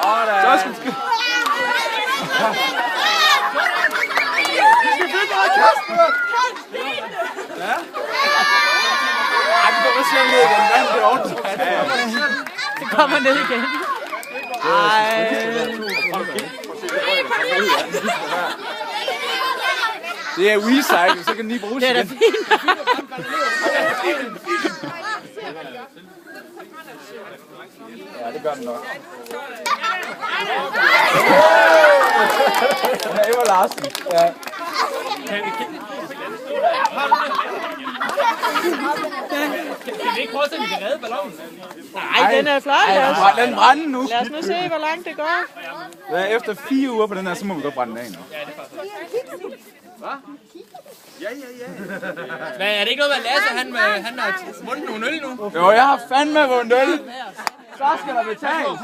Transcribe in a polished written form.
Så skal vi... Vi skal finde noget Kasper! Ja? Ej, vi kommer selv ned igen. Vand, det er ordentligt. Det kommer ned igen. Det er recycle, så kan den lige bruges igen. Det er da fint. Ja, det gør den nok. Ja, det var Larsen. Ja. Kan vi ikke prøve at se, om vi kan redde ballonen? Nej, den er flot. Lad den brænde nu. Lad os nu se, hvor langt det går. Ja, efter 4 uger på den her, så må vi godt brænde den af nu. Hvad? Ja. Hvad, er det ikke noget med Lasse, han har vundet nogle øl nu? Jo, jeg har fandme vundet øl. Så skal der betales.